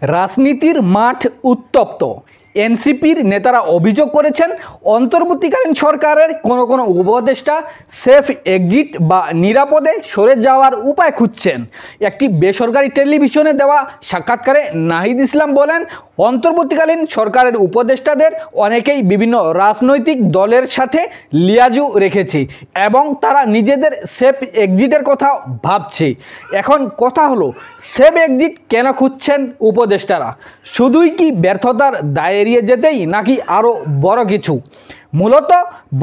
রাজনীতির মাঠ উত্তপ্ত। এনসিপির নেতারা অভিযোগ করেছেন অন্তর্বর্তীকালীন সরকারের কোনো উপদেষ্টা সেফ এক্সিট বা নিরাপদে সরে যাওয়ার উপায় খুঁজছেন। একটি বেসরকারি টেলিভিশনে দেওয়া সাক্ষাৎকারে নাহিদ ইসলাম বলেন, অন্তর্বর্তীকালীন সরকারের উপদেষ্টাদের অনেকেই বিভিন্ন রাজনৈতিক দলের সাথে লিয়াজু রেখেছে এবং তারা নিজেদের সেফ এক্সিটের কথা ভাবছে। এখন কথা হলো, সেফ এক্সিট কেন খুঁজছেন উপদেষ্টারা? শুধুই কি ব্যর্থতার দায় এড়িয়ে যেতেই, নাকি আরও বড় কিছু? মূলত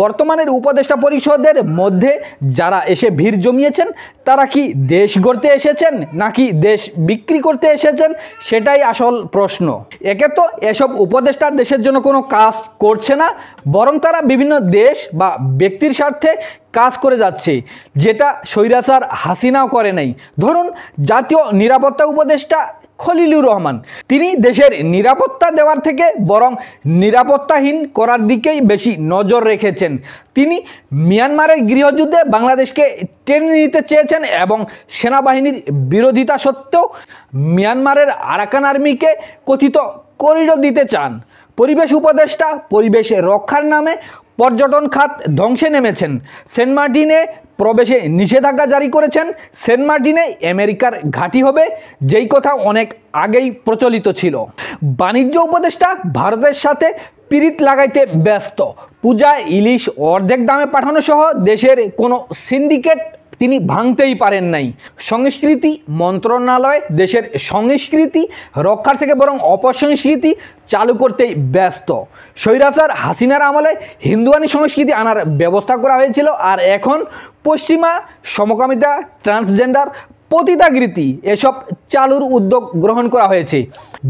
বর্তমানের উপদেষ্টা পরিষদের মধ্যে যারা এসে ভিড় জমিয়েছেন তারা কি দেশ গড়তে এসেছেন নাকি দেশ বিক্রি করতে এসেছেন, সেটাই আসল প্রশ্ন। একে তো এসব উপদেষ্টা দেশের জন্য কোনো কাজ করছে না, বরং তারা বিভিন্ন দেশ বা ব্যক্তির স্বার্থে কাজ করে যাচ্ছে, যেটা স্বৈরাচার হাসিনাও করে নাই। ধরুন, জাতীয় নিরাপত্তা উপদেষ্টা খলিলুর রহমান, তিনি দেশের নিরাপত্তা দেওয়ার থেকে বরং নিরাপত্তাহীন করার দিকেই বেশি নজর রেখেছেন। তিনি মিয়ানমারের গৃহযুদ্ধে বাংলাদেশকে টেনে নিতে চেয়েছেন এবং সেনাবাহিনীর বিরোধিতা সত্ত্বেও মিয়ানমারের আরাকান আর্মিকে কথিত করিডোর দিতে চান। পরিবেশ উপদেষ্টা পরিবেশ রক্ষার নামে পর্যটন খাত ধ্বংসে নেমেছেন। সেন্ট মার্টিনে প্রবেশে নিষেধাজ্ঞা জারি করেছেন। সেন্ট মার্টিনে আমেরিকার ঘাঁটি হবে, যেই কথা অনেক আগেই প্রচলিত ছিল। বাণিজ্য উপদেষ্টা ভারতের সাথে পিরিত লাগাইতে ব্যস্ত। পূজায় ইলিশ অর্ধেক দামে পাঠানো সহ দেশের কোনো সিন্ডিকেট তিনি ভাঙতেই পারেন নাই। সংস্কৃতি মন্ত্রণালয় দেশের সংস্কৃতি রক্ষার থেকে বরং অপসংস্কৃতি চালু করতেই ব্যস্ত। স্বৈরাচার হাসিনার আমলে হিন্দুয়ানি সংস্কৃতি আনার ব্যবস্থা করা হয়েছিল, আর এখন পশ্চিমা সমকামিতা, ট্রান্সজেন্ডার, পতিতাগৃতি এসব চালুর উদ্যোগ গ্রহণ করা হয়েছে।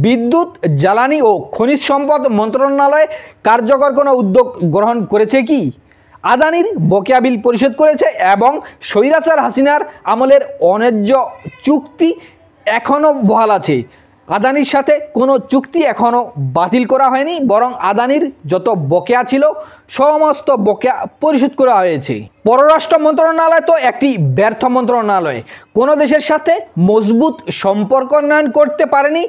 বিদ্যুৎ, জ্বালানি ও খনিজ সম্পদ মন্ত্রণালয় কার্যকর কোনো উদ্যোগ গ্রহণ করেছে কি? আদানির বকেয়া বিল পরিশোধ করেছে এবং স্বৈরাচার হাসিনার আমলের অন্যায্য চুক্তি এখনও বহাল আছে। আদানির সাথে কোনো চুক্তি এখনও বাতিল করা হয়নি, বরং আদানির যত বকেয়া ছিল সমস্ত বকেয়া পরিশোধ করা হয়েছে। পররাষ্ট্র মন্ত্রণালয় তো একটি ব্যর্থ মন্ত্রণালয়, কোনো দেশের সাথে মজবুত সম্পর্ক উন্নয়ন করতে পারেনি,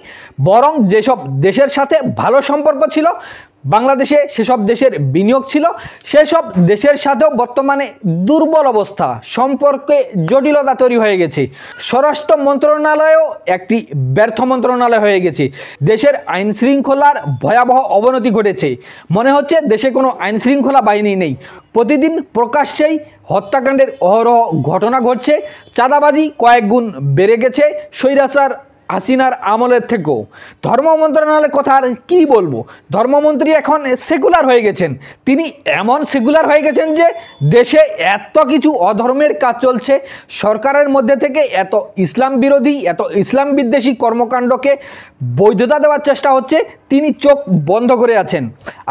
বরং যেসব দেশের সাথে ভালো সম্পর্ক ছিল বাংলাদেশে, সেসব দেশের বিনিয়োগ ছিল, সেসব দেশের সাথেও বর্তমানে দুর্বল অবস্থা, সম্পর্কে জটিলতা তৈরি হয়ে গেছে। স্বরাষ্ট্র মন্ত্রণালয়ও একটি ব্যর্থ মন্ত্রণালয় হয়ে গেছে। দেশের আইন শৃঙ্খলার ভয়াবহ অবনতি ঘটেছে। মনে হচ্ছে দেশে কোনো আইন শৃঙ্খলা বাহিনী নেই। প্রতিদিন প্রকাশ্যেই হত্যাকাণ্ডের অহরহ ঘটনা ঘটছে। চাঁদাবাজি কয়েক গুণ বেড়ে গেছে স্বৈরাচার হাসিনার আমলের থেকেও। ধর্ম মন্ত্রণালয়ের কথা আর কী বলবো, ধর্মমন্ত্রী এখন সেকুলার হয়ে গেছেন। তিনি এমন সেকুলার হয়ে গেছেন যে দেশে এত কিছু অধর্মের কাজ চলছে, সরকারের মধ্যে থেকে এত ইসলাম বিরোধী, এত ইসলাম বিদ্বেষী কর্মকাণ্ডকে বৈধতা দেওয়ার চেষ্টা হচ্ছে, তিনি চোখ বন্ধ করে আছেন।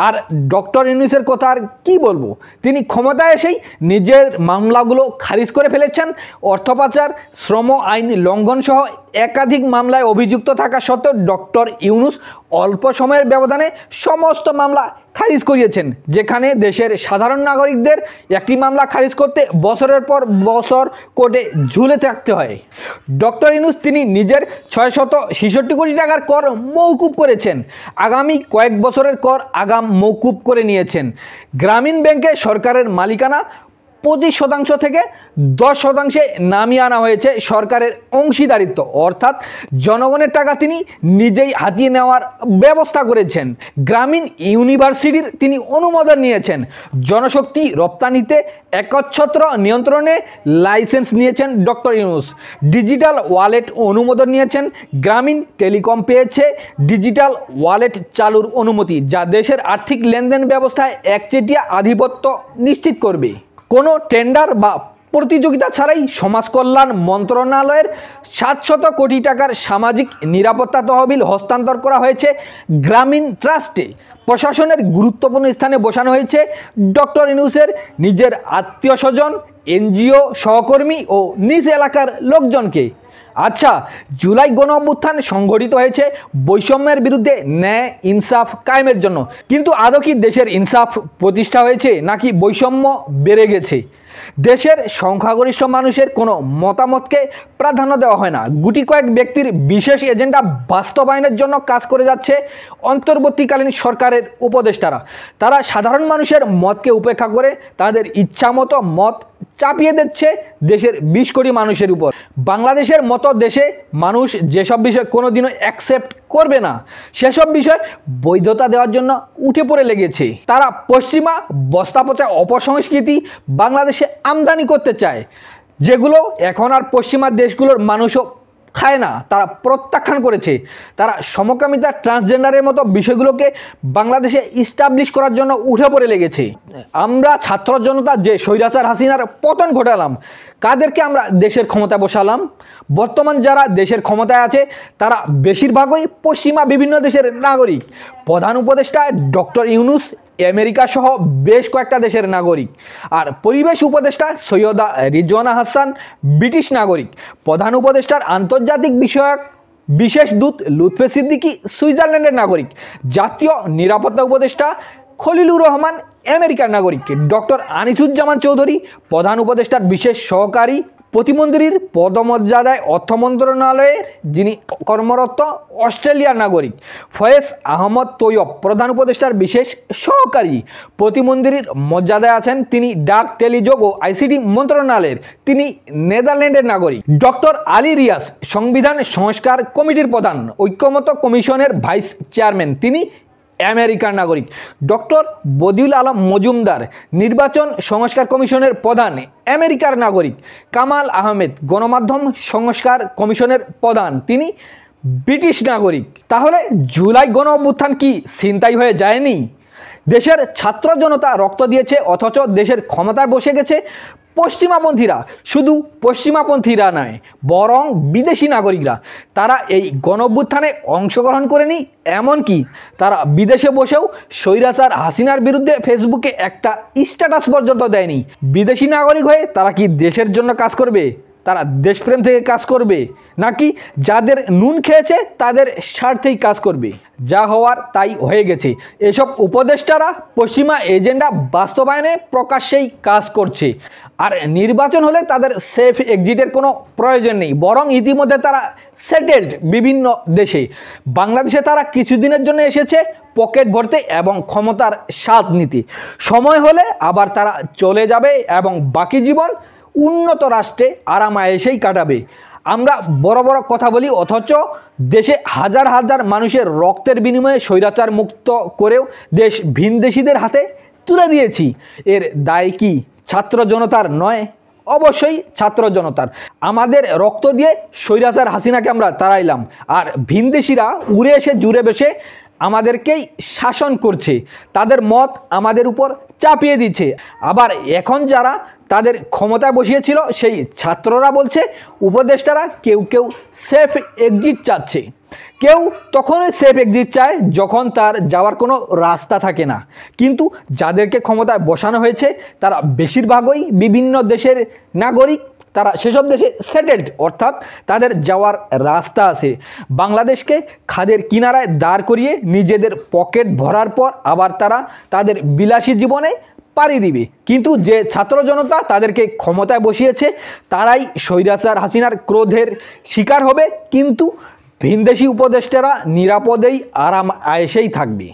আর ডক্টর ইউনূসের কথা আর কী বলবো, তিনি ক্ষমতায় এসেই নিজের মামলাগুলো খারিজ করে ফেলেছেন। অর্থ পাচার, শ্রম আইন লঙ্ঘন সহ একাধিক মামলায় অভিযুক্ত থাকা সত্ত্বেও ডক্টর ইউনূস অল্প সময়ের ব্যবধানে সমস্ত মামলা খারিজ করিয়েছেন, যেখানে দেশের সাধারণ নাগরিকদের একটি মামলা খারিজ করতে বছরের পর বছর কোর্টে ঝুলে থাকতে হয়। ডক্টর ইউনূস তিনি নিজের 666 কোটি টাকার কর মওকুফ করেছেন। আগামী কয়েক বছরের কর আগাম মওকুফ করে নিয়েছেন। গ্রামীণ ব্যাংকে সরকারের মালিকানা 25% থেকে 10% নামিয়ে আনা হয়েছে সরকারের অংশীদারিত্ব, অর্থাৎ জনগণের টাকা তিনি নিজেই হাতিয়ে নেওয়ার ব্যবস্থা করেছেন। গ্রামীণ ইউনিভার্সিটির তিনি অনুমোদন নিয়েছেন। জনশক্তি রপ্তানিতে একচ্ছত্র নিয়ন্ত্রণে লাইসেন্স নিয়েছেন ডক্টর ইউনূস। ডিজিটাল ওয়ালেট অনুমোদন নিয়েছেন। গ্রামীণ টেলিকম পেয়েছে ডিজিটাল ওয়ালেট চালুর অনুমতি, যা দেশের আর্থিক লেনদেন ব্যবস্থায় একচেটিয়া আধিপত্য নিশ্চিত করবে। কোনো টেন্ডার বা প্রতিযোগিতা ছাড়াই সমাজ কল্যাণ মন্ত্রণালয়ের 700 কোটি টাকার সামাজিক নিরাপত্তা তহবিল হস্তান্তর করা হয়েছে গ্রামীণ ট্রাস্টে। প্রশাসনের গুরুত্বপূর্ণ স্থানে বসানো হয়েছে ডক্টর ইউনূসের নিজের আত্মীয় স্বজন, এনজিও সহকর্মী ও নিজ এলাকার লোকজনকে। আচ্ছা, জুলাই গণ অভ্যুত্থান সংগঠিত হয়েছে বৈষম্যের বিরুদ্ধে ন্যায় ইনসাফ কায়েমের জন্য, কিন্তু আদৌ কি দেশের ইনসাফ প্রতিষ্ঠা হয়েছে নাকি বৈষম্য বেড়ে গেছে? দেশের সংখ্যাগরিষ্ঠ মানুষের কোনো মতামতকে প্রাধান্য দেওয়া হয় না। গুটি কয়েক ব্যক্তির বিশেষ এজেন্ডা বাস্তবায়নের জন্য কাজ করে যাচ্ছে অন্তর্বর্তীকালীন সরকারের উপদেষ্টারা। তারা সাধারণ মানুষের মতকে উপেক্ষা করে তাদের ইচ্ছামতো মত চাপিয়ে দিচ্ছে দেশের 20 কোটি মানুষের উপর। বাংলাদেশের মতো দেশে মানুষ যেসব বিষয় কোনোদিনও অ্যাকসেপ্ট করবে না, সেসব বিষয় বৈধতা দেওয়ার জন্য উঠে পড়ে লেগেছে। তারা পশ্চিমা বস্তাপচা অপসংস্কৃতি বাংলাদেশে আমদানি করতে চায়, যেগুলো এখন আর পশ্চিমা দেশগুলোর মানুষও খায় না, তারা প্রত্যাখ্যান করেছে। তারা সমকামিতা, ট্রান্সজেন্ডারের মতো বিষয়গুলোকে বাংলাদেশে ইস্টাবলিশ করার জন্য উঠে পড়ে লেগেছে। আমরা ছাত্র জনতা যে স্বৈরাচার হাসিনার পতন ঘটালাম, কাদেরকে আমরা দেশের ক্ষমতায় বসালাম? বর্তমান যারা দেশের ক্ষমতায় আছে তারা বেশিরভাগই পশ্চিমা বিভিন্ন দেশের নাগরিক। প্রধান উপদেষ্টা ডক্টর ইউনূস আমেরিকা সহ বেশ কয়েকটা দেশের নাগরিক, আর পরিবেশ উপদেষ্টা সৈয়দা রিজওয়ানা হাসান ব্রিটিশ নাগরিক। প্রধান উপদেষ্টার আন্তর্জাতিক বিষয়ক বিশেষ দূত লুৎফে সিদ্দিকী সুইজারল্যান্ডের নাগরিক। জাতীয় নিরাপত্তা উপদেষ্টা খলিলুর রহমান আমেরিকার নাগরিক। ডক্টর আনিসুজ্জামান চৌধুরী প্রধান উপদেষ্টার বিশেষ সহকারী প্রতিমন্ত্রীর পদমর্যাদায় অর্থ মন্ত্রণালয়ের যিনি কর্মরত অস্ট্রেলিয়ার নাগরিক। ফয়েজ আহমদ তৈয়ব প্রধান উপদেষ্টার বিশেষ সহকারী প্রতিমন্ত্রীর মর্যাদায় আছেন, তিনি ডাক, টেলিযোগ ও আইসিটি মন্ত্রণালয়ের, তিনি নেদারল্যান্ডের নাগরিক। ডক্টর আলী রিয়াজ সংবিধান সংস্কার কমিটির প্রধান, ঐক্যমত্য কমিশনের ভাইস চেয়ারম্যান, তিনি আমেরিকার নাগরিক। ডক্টর বদিউল আলম মজুমদার নির্বাচন সংস্কার কমিশনের প্রধান, আমেরিকার নাগরিক। কামাল আহমেদ গণমাধ্যম সংস্কার কমিশনের প্রধান, তিনি ব্রিটিশ নাগরিক। তাহলে জুলাই গণ অভ্যুত্থান কি ছিনতাই হয়ে যায়নি? দেশের ছাত্র জনতা রক্ত দিয়েছে, অথচ দেশের ক্ষমতায় বসে গেছে পশ্চিমাপন্থীরা। শুধু পশ্চিমাপন্থীরা নয়, বরং বিদেশি নাগরিকরা। তারা এই গণ অভ্যুত্থানে অংশগ্রহণ করেনি, এমনকি তারা বিদেশে বসেও স্বৈরাচার হাসিনার বিরুদ্ধে ফেসবুকে একটা স্ট্যাটাস পর্যন্ত দেয়নি। বিদেশি নাগরিক হয়ে তারা কি দেশের জন্য কাজ করবে? তারা দেশপ্রেম থেকে কাজ করবে, নাকি যাদের নুন খেয়েছে তাদের স্বার্থেই কাজ করবে? যা হওয়ার তাই হয়ে গেছে। এসব উপদেষ্টারা পশ্চিমা এজেন্ডা বাস্তবায়নে প্রকাশ্যেই কাজ করছে, আর নির্বাচন হলে তাদের সেফ এক্সিটের কোনো প্রয়োজন নেই, বরং ইতিমধ্যে তারা সেটেলড বিভিন্ন দেশে। বাংলাদেশে তারা কিছুদিনের জন্য এসেছে পকেট ভরতে এবং ক্ষমতার স্বাদ নিতে। সময় হলে আবার তারা চলে যাবে এবং বাকি জীবন উন্নত রাষ্ট্রে আরাম আয়েশেই কাটাবে। আমরা বড় বড় কথা বলি, অথচ দেশে হাজার হাজার মানুষের রক্তের বিনিময়ে স্বৈরাচার মুক্ত করেও দেশ ভিনদেশীদের হাতে তুলে দিয়েছি। এর দায় কি ছাত্র জনতার নয়? অবশ্যই ছাত্র জনতার। আমাদের রক্ত দিয়ে স্বৈরাচার হাসিনাকে আমরা তাড়াইলাম, আর ভিনদেশীরা উড়ে এসে জুড়ে বসে আমাদেরকেই শাসন করছে, তাদের মত আমাদের উপর চাপিয়ে দিচ্ছে। আবার এখন যারা তাদের ক্ষমতায় বসিয়েছিল সেই ছাত্ররা বলছে উপদেষ্টারা কেউ কেউ সেফ এক্সিট চাচ্ছে। কেউ তখনই সেফ এক্সিট চায় যখন তার যাওয়ার কোনো রাস্তা থাকে না, কিন্তু যাদেরকে ক্ষমতায় বসানো হয়েছে তারা বেশিরভাগই বিভিন্ন দেশের নাগরিক, তারা সেসব দেশে সেটেলড, অর্থাৎ তাদের যাওয়ার রাস্তা আছে। বাংলাদেশকে খাদের কিনারায় দাঁড় করিয়ে নিজেদের পকেট ভরার পর আবার তারা তাদের বিলাসী জীবনে পাড়ি দিবে। কিন্তু যে ছাত্র জনতা তাদেরকে ক্ষমতায় বসিয়েছে তারাই স্বৈরাচার হাসিনার ক্রোধের শিকার হবে, কিন্তু ভিনদেশি উপদেষ্টারা নিরাপদেই আরাম আয়েশেই থাকবে।